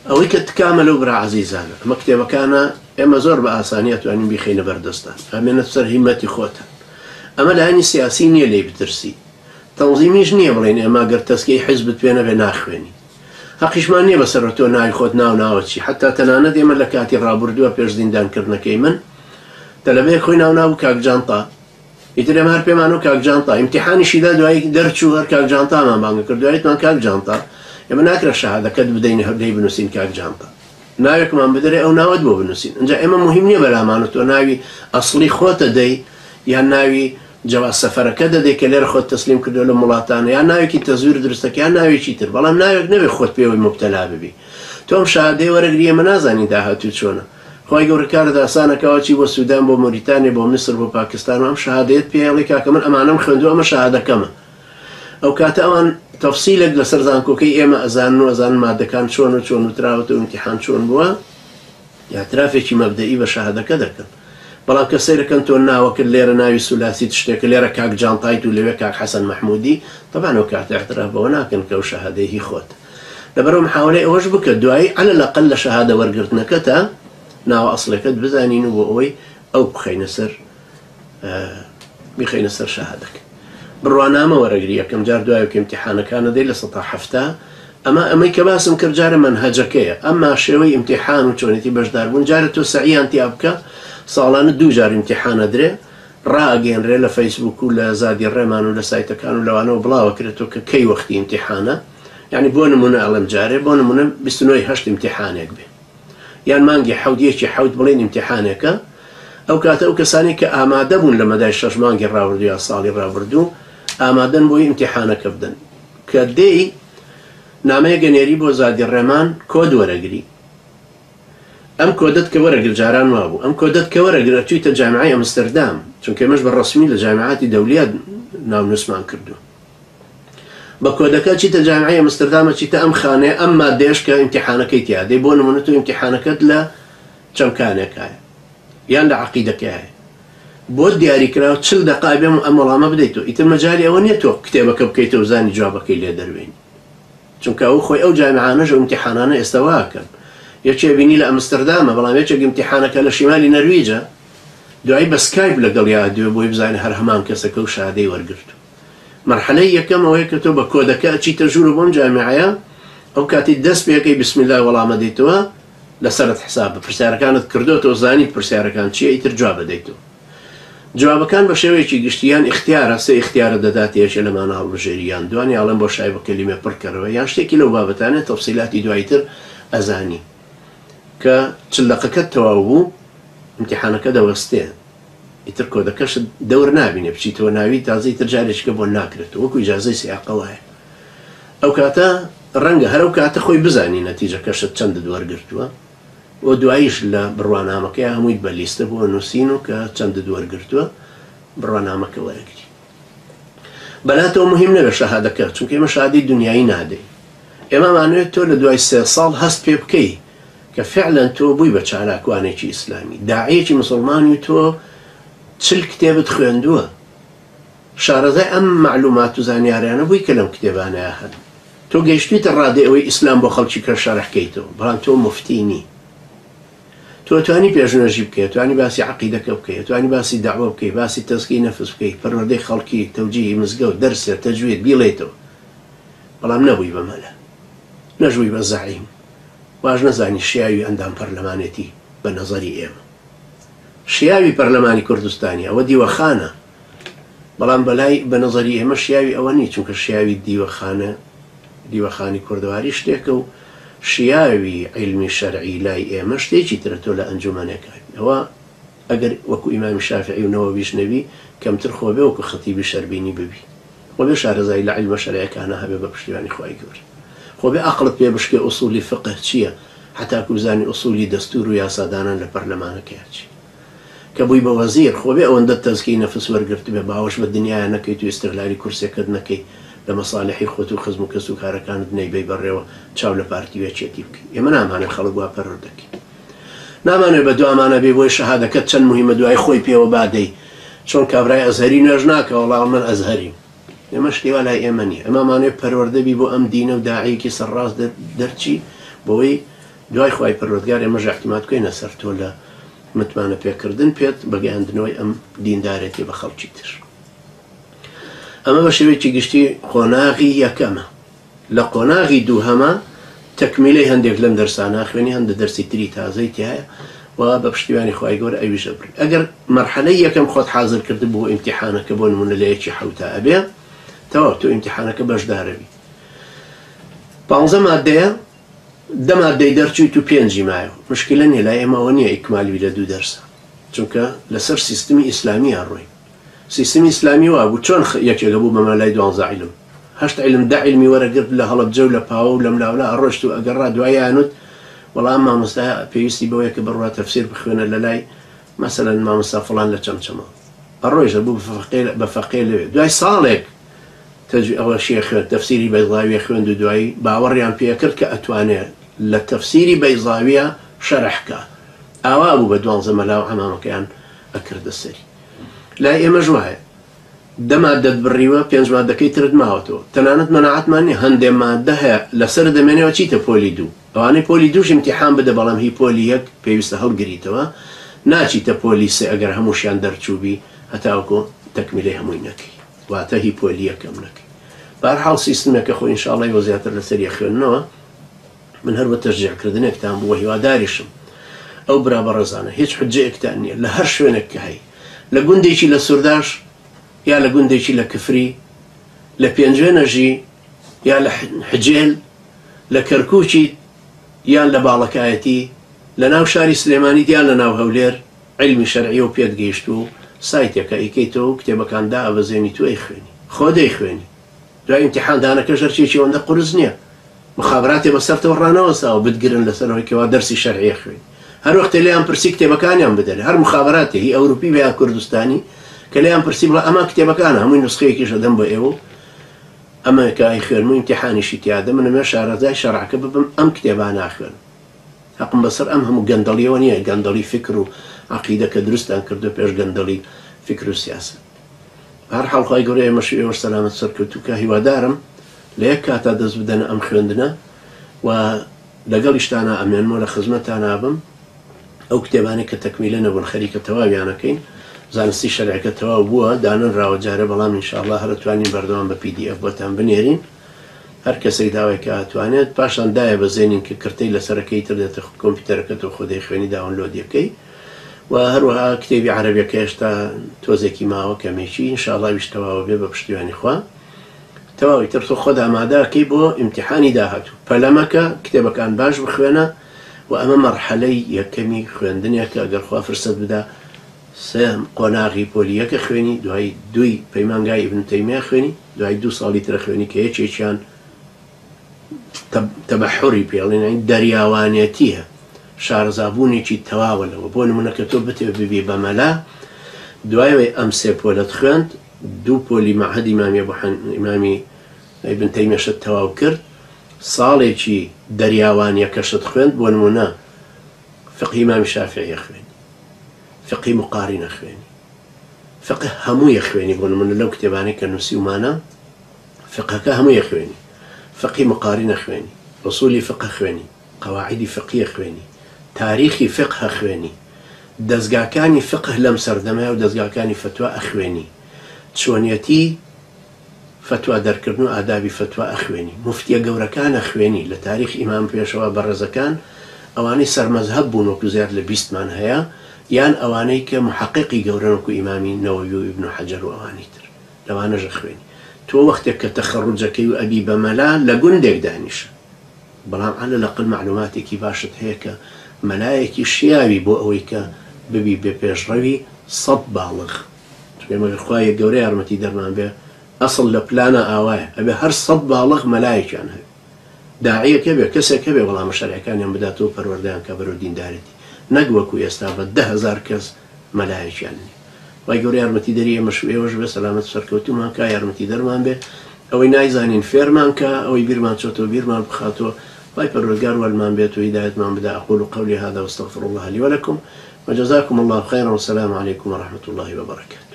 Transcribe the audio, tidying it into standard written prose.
ئەوەی کە تکامە لەو برا عەزیزانە ئەمە کتێبەکانە ئێمە زۆر بە ئاسانی توانین بخینە بەردەستان ئەمێنە سەر هیمەتی خۆتان ئەمە لایەنی سیاسی نییە لێی بترسی تەنزیمیش نییە بڵێن ئێمە گەر تەسکەی حیزبت پێ نەبێ ناخوێنی هەقیشمان نییە بەسەر تۆ ناوی خۆت ناوچی حتا تەنانەت ئێمە لە کاتی ڕابردووە پێش زیندانکردنەکەی من تەلەبەیە خۆی ناو کاکجانتا ئیتر ئێمە هەر پێمان و کاکجانتا ئیمتیحانیشیدا دوای دەرچوو هەر کاکجانتامان بانگە کرد دوایتمان کاکجانتا ئێمە ناکرێت شەهادەکەت بدەین هەردەی بنووسین کاکجانتا ناوێکمان بدرێ ئەو ناوت بۆ بنووسین اینجا ئێمە مهم نییە بەلامانە تۆ ناوی ئەسڵی خۆتە دەی یان ناوی جواز سەفەرەکە دەدەی کە لێرە خۆت تەسلیم کردو لە وڵاتانە یان ناوێکی تەزویر دروستەکە یان ناوێکی تر بەڵام ناوێک نەبێ خۆت پێوەی مبتەلا ببی تۆم شادەی وەرەگری ئێمە نازانی داهاتوو چۆنە خی گەورە کارت ئاسانەکەوەچی بۆ سوودان بۆ مۆریتانیا بۆ میسر بۆ پاکستان ئەم شهادەیەت پێڵی کاکە من ئەمانەم خوێندووە ئەمە شهادەکەمە ئەو کاتە ئەوان تەفسیلێک لەسەر زانکۆکەی ئێمە ئەزان و ئەزان مادەکان چۆن و چۆن وتراوەتە و ئیمتیحان چۆن بووە یاعترافێکی مەبدەئی بە شەهادەکە دەکەن بەڵام کە سەیرەکەن تۆ ناوەکرد لێرە ناوی سولاسی شتێکە لێرە کاک جانتایت و لەوێ کاک حەسەن مەحموودی طبعاً ئەو کاتە اعتراف بەوە ناکەن کە ئەو شەهادەی خۆت لەبەرەوە محاولەی ئەوەش بکە دوایی على الأقل لە شەهادە وەرگرتنەکەتە ناوە ئەسڵەکەت بزانین و بۆ ئەوەی ئەو بخەینە سەر شەهادەکە بڕوانامە وەرەگری یەکەم جار دوای کە ئیمتیحانەکانە دەی لە ١٧ ئەمەی کە باسم کرد جارە منهەجەکەیە ئەمما شێوەی ئیمتیحان و چۆنێتی بەشداربوون جارە تۆ سەعیان تیا بکە ساڵانە 2 جار ئیمتیحانە درێ ڕائگەێنرێ لە فەیسبوک و لە زادی ڕێمان و لە سایتەکان و لەوانەوە بڵاوەکرێتەوە کە کەی وەختی ئیمتیحانە یعنی بۆ نمونە ئەڵەم جارێ بۆ نمونە 29 ئیمتیحانێک بێ یان مانگی حەودیەکی حەوت بڵێن ئیمتیحانێکە ئەو کاتە ئەو کەسانی کە ئامادە بوون لە مەدای 6 مانگی ڕابردوو یا ساڵی ڕابردوو ئامادەن بۆی ئیمتیحانەکە بدەن کە دێی نامەیە گەنێری بۆ زادی ڕێمان کۆد وەرەگری ئەم کۆدت کە وەرەگر جاران وابوو ئەم کۆدت کە وەرەگرە تویتە جامعای ئەمستەردام چونکە ئێمەش بە ڕەسمی لە جامعاتی دەولیە ناونووسمان کردو بە کۆدەکە چیتە جامعای ئەمستەردامە چیتە ئەم خانەیە ئەم مادەیەش کە ئیمتیحانەکەی تیا دەی بۆ نمونە تۆ ئیمتیحانەکەت لە چەمکانێکایە یان لە عەقیدەکەیە بۆ دیاریکراوە 40 دقا بێم ئەم وەڵامە بدەیتەوە ئیتر مەجالی ئەوە نییە تۆ کتێبەکە بکەیتەوە زانی جوابەکەی لێ دەروێنی چونکە ئەو خۆی ئەو جامعانەش ئەو ئیمتیحانانە ئێستا واکەن یەکێ بینی لە ئەمستەردامە بەڵام یەکێک ئیمتیحانەکە لە شیمالی نەرویجە دوایی بە سکایپ لەگەڵ یادوێ بۆی بزانێ هەر هەمان کەسەکە و شادەی وەرگرتو مەرحەلەی یەکەم ئەوەیە کە تۆ بە کۆدەکە ئەچیتە ژوور و بۆم جامعەیە ئەو کاتی دەست پێەکەی بسم الله وەڵامە دەیتەوە لەسەرت حساب بە پرسیارەکانت کردوتەوە زانیت پرسیارەکان چییە ئیتر جواب دەیتەوە جوابەکان بە شێوەیەکی گشتیان اختیارە سێ اختیارە دەدات یەکێ لەمانە هەڵبژێریان دوانی ئاڵێن بۆ شای بە کەلیمە پڕکەرەوە یان شتێکی لەو بابەتانە تەفسیلاتی دوایتر ئەزانی کە چلەقەکەت تەواو بوو ئیمتیحانەکە دەوەستێ ئیتر کۆدەکەشت دەور نابینێ بچیتەوە ناوی تازەی تر جارێکەکە بۆ ناکرێتەوە وەکو ئیجازەی سیاقە وایە ئەو کاتە ڕەنگە هەرەو کاتە خۆی بزانی نەتیجەکەشت چەندت وەرگرتووە و دواییش لە بڕوانامەکەی هەموویت بە لیستە بۆ نووسین و کە چەندت وەرگرتووە بڕوانامەکە وەرەگری بەلاتەوە مهم نەبێ شەهادەکە چونکە ئێمە شادی دنیایی نادەی ئێمە مانوێت تۆ لە دوای 3 ساڵ هەست پێ بکەی کە فعلەن تۆ بووی بە چالاکوانێکی ئیسلامی داعیەکی مسلمانی و تۆ 40 کتێبت خوێندووە شارەزای ئەم معلومات و زانیاریانە بووی کە لەم کتێبانەیە هەن تۆ گەیشتیتە ڕادەی ئەوەی ئیسلام بۆ خەڵکی کە شەرحکەیتەوە بەڵام تۆ مفتینی تۆ توانی پێشنەژی بکەیت توانی باسی عەقیدەکە بکەیت توانی باسی داعوە بکەیت باسی تەزکیەی نەفس بکەیت پەروەردەی خەڵکی تەوجیهی مزگەوت دەرسێ تەجوید بیڵێیتەوە بەڵام نەبووی بە مەلە نەژووی بە زەعیم واژ نەزانی شیاوی ئەندام پەرلەمانێتی بە نەزەری ئێمە شیاوی پەرلەمانی کوردستانی ئەوە دیوەخانە بەڵام بەلای بە نەزەری ئێمە شیاوی ئەوە نی چونکە شیاوی دیوەخانی کوردەواری شتێکە و شیاوی علمی شەرعی لای ئێمە شتێکی ترە تۆ لە ئەنجومەنەکان ئەوە ئەگەر وەکو ئیمامی شافعی و نەوەویش نەبی کەمتر خۆبێ وەکو خەتیبی شەربینی ببی خۆبێ شارەزای لە علمە شەرعیەکانە هەبێ بە پشتیوانی خوای گەورە خۆبێ عەقڵت پێ بشکێ ئوسولی فقه چییە حتاکو بزانی ئوسولی دەستور و یاسادانان لە پەرلەمانەکەیە چی کە بووی بە وەزیر خۆبێ ئەوەندە تەزکیەی نەفس وەرگرت بێ باوەش بە دنیایە نەکەیت و ئیستیغلالی کورسێکت نەکەی لە مەساڵحی خۆت و خزم و کەس و کارەکانت نەیبەی بەڕێوە چاو لە پارتیوێکێتی بکەی ئێمە نامانێت خەڵک وا پەرۆر دەکەین نامانێت بە دوامانە بێ بۆی شەهادەکەت چەند مهمە دوای خۆی پێوە بادەی چۆن کابرای ئەزهەری نوێژ ناکە وەڵام من ئەزهەریم ئێمە شتێوە لای ئێمە نییە ئەمەمانێت پەروەردەبی بۆ ئەم دینە و داعیەکی سەرڕاست دەرچی بۆەوەی دوای خوای پەروەردگار ئێمەش احتیمات بکەینە سەر تۆ لە متمانە پێکردن پێت بەگەیاندنەوەی ئەم دیندارێتی بە خەڵکی تر. ئەمە بە شێوەیەکی گشتی قۆناغی یەکەمە. لە قۆناغی دووهەمە تەکمیلەی هەندێک لەم دەرسانە خوێنی، هەندە دەرسی تری تازەی تایە و بە پشتیوانی خوای گەورە ئەویشە بڕی. ئەگەر مەرحەلەی یەکەم خۆت حازر کرد بۆ ئیمتیحانەکە بۆ نمونە لە یەکی حەوتا ئەبێ تەواو تۆ ئیمتیحانەکە بەشدارەبی. 15 مادەیە، 10 مادەی دەرچوویت و 5 مایەوە. مشکلە نیە، لای ئێمەوە نییە ئیکمالی لە 2 دەرسە، چونکە لەسەر سیستمی ئیسلامی ڕۆی. سیستمی ئیسلامی وا بوو چۆن یەکێکە بوو بەمە لای 12 عیلم، 8 عیلم 10 عیلمی وەرەگرت لە هەڵەبجە و لە پاوە و لەم لاولا ئەڕۆشت و ئەگەڕا دوایانوت وەڵام مامۆستا پێویستی بەوەیە کە بڕوا تەفسیر بخوێنە لە لای مەسەلەن مامۆستا فڵان لە چەمچەمە ئەڕۆیشە بوو بە فەقێ لەوێ. دوای ساڵێک ئەوە شیە خوێن تەفسیری بەیضاویە خوێند و دوایی باوەڕیان پێکرد کە ئەتوانێت لە تەفسیری بەیضاویە شەرحکە. ئاوا بوو بە 12 مەلاو هەمامەکەیان ئەکردە سەری. لای ئێمەش وایە 10 مادەت بڕیوە 5 مادەکەی ترت ماوەتەوە. تەنانەت مەناعەتمان نیە هەندێک مادە هەیە لەسەر دەمێنەوە چیتە پۆلی 2. ئەوانەی پۆلی 2ش ئیمتیحان بدە، بەڵام هی پۆلی 1 پێویستە هەڵگریتەوە ناچیتە پۆلی 3 ئەگەر هەمووشیان دەرچووبی هەتاوەکو تەکمیلەی هەمووی نەکەی، واتە هی پۆلی یەکەم نەکەی. بەهەرحاڵ سیستمێکە خۆی ئینشاڵڵا بۆ زیاتر لەسەری خوێندنەوە من هەر بە تەشجیعکردنێکتان بووە هیواداریشم ئەو برا بەڕێزانە هیچ حجەیەکتان نییە لە هەر شوێنێک کە هەی، لە گوندێکی لە سوورداش یا لە گوندێکی لە کفری، لە پێنجێنەژی یا لە حجێل، لە کەرکووکی یان لە باڵەکایەتی، لە ناو شاری سلێمانیت یان لە ناو هەولێر عیلمی شەرعی و پێت گەیشت و سایتێکە ئیکەیتەوە کتێبەکاندا ئەبەزێنی تو ئەیخوێنی خۆ دەیخوێنی. دوای ئیمتیحاندانەکە ژەرچێکی ئەوەندە قورس نییە، مخابراتێ بەسەرتەوە ڕانەوەساوە بتگرن لەسەرەوەیکەوە دەرسی شەرعیە خوێنی. هەر وەختە لێیان پرسی کتێبەکانیان بدەن، هەر مخابراتێ هی ئەوروپی بە یا کوردستانی کە لێیان پرسی بڵێ ئەمە کتێبەکانە هەمووی نسخەیەکیشە دەم بۆ ئێوە ئەمە کە ئەیخوێنم و ئیمتیحانیشی تیادە منەمێ شارەزای شەرعەکە ببم ئەم کتێبان ناخوێن. حەقم بەسەر ئەم هەموو گەندەڵیەوە نییە، گەندەڵی فکر و عەقیدە کە دروستان کردو پێش گەندەڵی فکر و سیاسەت. هەرحاڵ خوای گەورە ئێمەش ئێوەش سەلامەت سەرکەوتووکە هیوادارم لە یەک کاتا دەست بدەنە ئەم خوێندنە و لەگەڵیشتانە ئەمێنمەوە لە خزمەتتانە بم ئەو کتێبانی کە تەکمیلە نەبوون خەریکە تەواویانەکەین. زانستی شەرعەکە تەواو بووە داننراوە جارە، بەڵام ئینشاءڵڵا هەر ئەتوانین بەردەوام بە PDF بۆتان بنێرین هەر کەسێک داوای کە ئەتوانێت. پاشان دایە بەزێنین کە کردەی لەسەرەکەی تر دێتە کۆمپیوتەرەکەت و خۆدەی خوێنی داونلۆدیەکەی و هەروەها کتێبی عەرەبیەکە هێشتا تۆزێکی ماوە کەمێکی ئینشاءڵڵا ویش تەواوە بێ بە پشتیوانی خوا تەواوی تر تۆ خۆت ئامادەکەی بۆ ئیمتیحانی داهاتوو. پەلەمەکە کتێبەکان باش بخوێنە و ئەمە مەرحەلەی یەکەمی خوێندنێکە ئەگەر خوا فرسەت بدا سێم قۆناغی پۆلیەکە خوێنی، دوای 2 پەیمانگای ئیبن تەیمیە خوێنی، دوای 2 ساڵی ترە خوێنی کە یەکێکیان تەبەحوری پێڵێن دەریاوانێتیە، شارەزابوونێکی تەواوە لەوە بۆ نمونەکە تۆ بتێ ببێ بە مەلا دوایەوەی ئەم 3 پۆلەت خوێند 2 پۆلی مەعهەد ئیمامی ئیبن تەیمیەشت تەواو کرد، ساڵێکی دەریاوانیەکەشت خوێند بۆ نمونە فقهی ئیمامی شافعیە خوێنی، فقهی مقارنە خوێنی، فقه هەموویە خوێنی بۆ نمونە لەو کتێبانەی کە نووسیومانە فقهەکە هەموویە خوێنی، فقهی مقارنە خوێنی، ئوسولی فقه خوێنی، قەواعیدی فقهیە خوێنی، تاریخی فقه خوێنی، دەستگاکانی فقه لەم سەردەمەیە و دەستگاکانی فتوا ئەخوێنی، چۆنیەتی فتوا دەرکردن و ئادابی فتوا ئەخوێنی، موفتیە گەورەکانە خوێنی لە تاریخ ئیمام پێشەوە بەڕێزەکان ئەوانەی سەرمەزهەب بوون وەکو زیاد لە 20مان هەیە یان ئەوانەی کە محققی گەورەن وەکو ئیمامی نەوەوی و ئیبن حەجەر و ئەوانی تر لەوانەژە خوێنی. تۆ وەختێک کە تەخەڕوجەکەی و ئەبی بە مەلا لە گوندێک دانیشە، بەڵام عەلە لەقل معلوماتێکی باشت هەیە کە مەلایەکی شیاوی بۆ ئەوەی کە ببی بێ پێشڕەوی 100 باڵغ. مەگەر خوایە گەورەی یارمەتی دەرمان بێ ئەسڵ لە پلانە ئاوایە ئەبێ هەر 100 باڵغ مەلایەکیان هەیە، داعیەکە بێ کەسێکە بێ وەڵامە شەرعیەکانیان بداتەوە پەروەردەیان کە بەرەو دیندارەتی، نەک وەکو ئێستا بە 10,000 کەس مەلایەکیان نیە. وای گەورەی یارمەتی دەری ئێوەش بێ سەلامەت سەرکەوتومان کە یارمەتی دەرمان بێ، ئەوەی نایزانین فێرمان کە ئەوەی بیرمان چۆتەوە بیرمان بخاتەوە. وای پەروەردگار وەرمان بێت و هیدایەتمان بدا. أقول قولي هذا واستغفر الله لي ولكم وجزاكم الله خيرا والسلام عليكم ورحمة الله وبركاته.